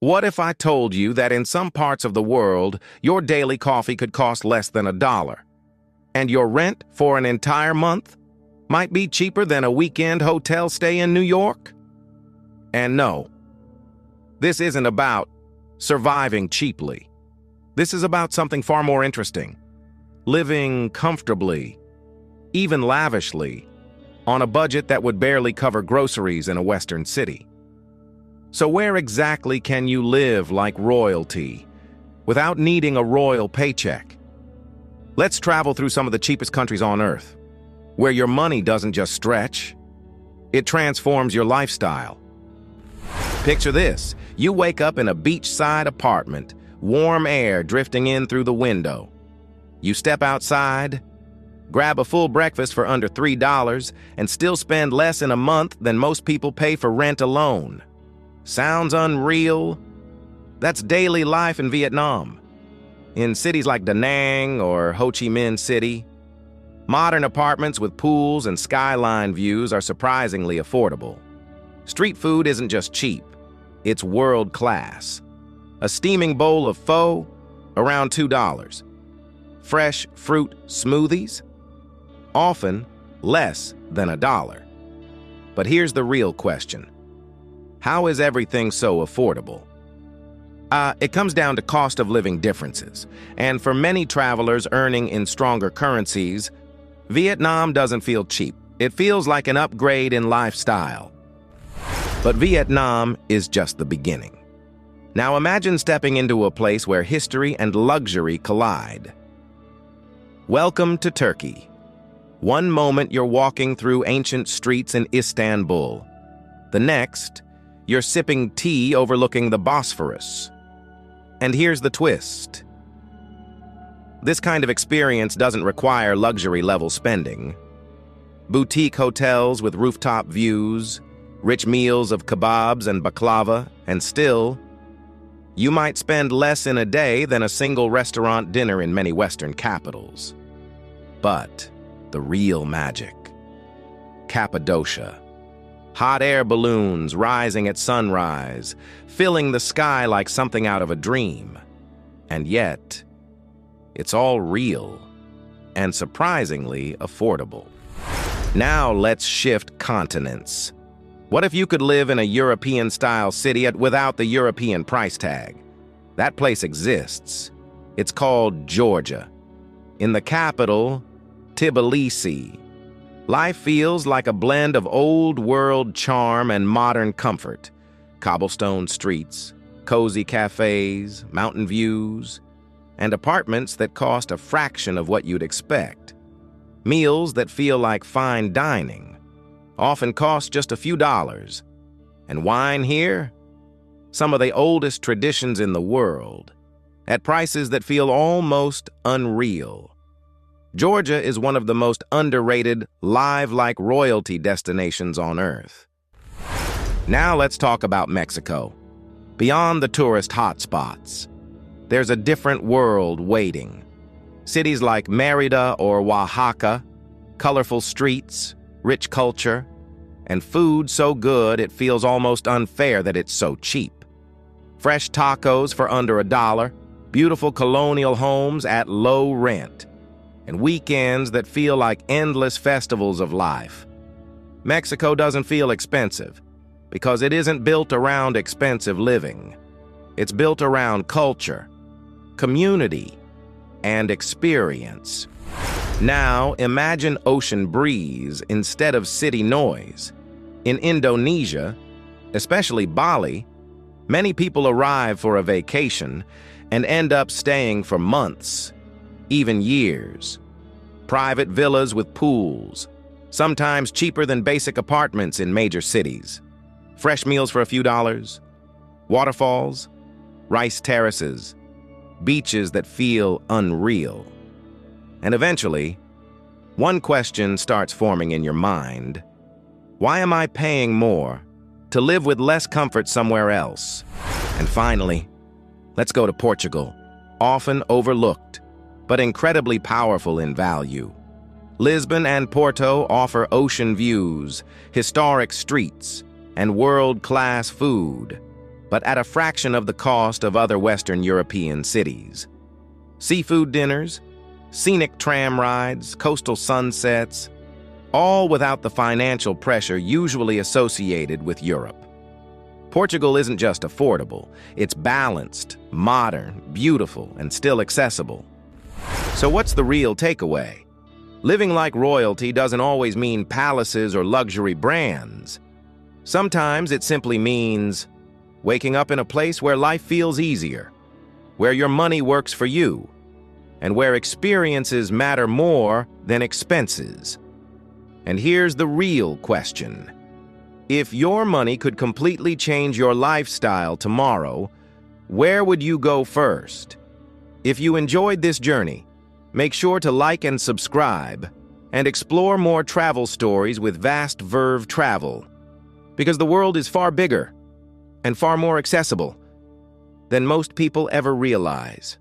What if I told you that in some parts of the world, your daily coffee could cost less than $1, and your rent for an entire month might be cheaper than a weekend hotel stay in New York? And no, this isn't about surviving cheaply. This is about something far more interesting: living comfortably, even lavishly, on a budget that would barely cover groceries in a Western city. So where exactly can you live like royalty without needing a royal paycheck? Let's travel through some of the cheapest countries on Earth, where your money doesn't just stretch, it transforms your lifestyle. Picture this: you wake up in a beachside apartment, warm air drifting in through the window. You step outside, grab a full breakfast for under $3, and still spend less in a month than most people pay for rent alone. Sounds unreal? That's daily life in Vietnam. In cities like Da Nang or Ho Chi Minh City, modern apartments with pools and skyline views are surprisingly affordable. Street food isn't just cheap, it's world class. A steaming bowl of pho, around $2. Fresh fruit smoothies, often less than $1. But here's the real question: how is everything so affordable? It comes down to cost of living differences, and for many travelers earning in stronger currencies, Vietnam doesn't feel cheap. It feels like an upgrade in lifestyle. But Vietnam is just the beginning. Now imagine stepping into a place where history and luxury collide. Welcome to Turkey. One moment you're walking through ancient streets in Istanbul. The next, you're sipping tea overlooking the Bosphorus. And here's the twist: this kind of experience doesn't require luxury-level spending. Boutique hotels with rooftop views, rich meals of kebabs and baklava, and still, you might spend less in a day than a single restaurant dinner in many Western capitals. But the real magic: Cappadocia. Hot air balloons rising at sunrise, filling the sky like something out of a dream. And yet, it's all real and surprisingly affordable. Now let's shift continents. What if you could live in a European-style city without the European price tag? That place exists. It's called Georgia. In the capital, Tbilisi, life feels like a blend of old-world charm and modern comfort. Cobblestone streets, cozy cafes, mountain views, and apartments that cost a fraction of what you'd expect. Meals that feel like fine dining often cost just a few dollars. And wine here? Some of the oldest traditions in the world, at prices that feel almost unreal. Georgia is one of the most underrated, live-like royalty destinations on Earth. Now let's talk about Mexico. Beyond the tourist hotspots, there's a different world waiting. Cities like Mérida or Oaxaca, colorful streets, rich culture, and food so good it feels almost unfair that it's so cheap. Fresh tacos for under $1, beautiful colonial homes at low rent, and weekends that feel like endless festivals of life. Mexico doesn't feel expensive because it isn't built around expensive living. It's built around culture, community, and experience. Now imagine ocean breeze instead of city noise. In Indonesia, especially Bali, many people arrive for a vacation and end up staying for months, even years. Private villas with pools, sometimes cheaper than basic apartments in major cities. Fresh meals for a few dollars, waterfalls, rice terraces, beaches that feel unreal. And eventually, one question starts forming in your mind: why am I paying more to live with less comfort somewhere else? And finally, let's go to Portugal, often overlooked, but incredibly powerful in value. Lisbon and Porto offer ocean views, historic streets, and world-class food. but at a fraction of the cost of other Western European cities. Seafood dinners, scenic tram rides, coastal sunsets, all without the financial pressure usually associated with Europe. Portugal isn't just affordable, it's balanced, modern, beautiful, and still accessible. So what's the real takeaway? Living like royalty doesn't always mean palaces or luxury brands. Sometimes it simply means waking up in a place where life feels easier, where your money works for you, and where experiences matter more than expenses. And here's the real question. If your money could completely change your lifestyle tomorrow, where would you go first? If you enjoyed this journey, make sure to like and subscribe and explore more travel stories with Vast Verve Travel, because the world is far bigger and far more accessible than most people ever realize.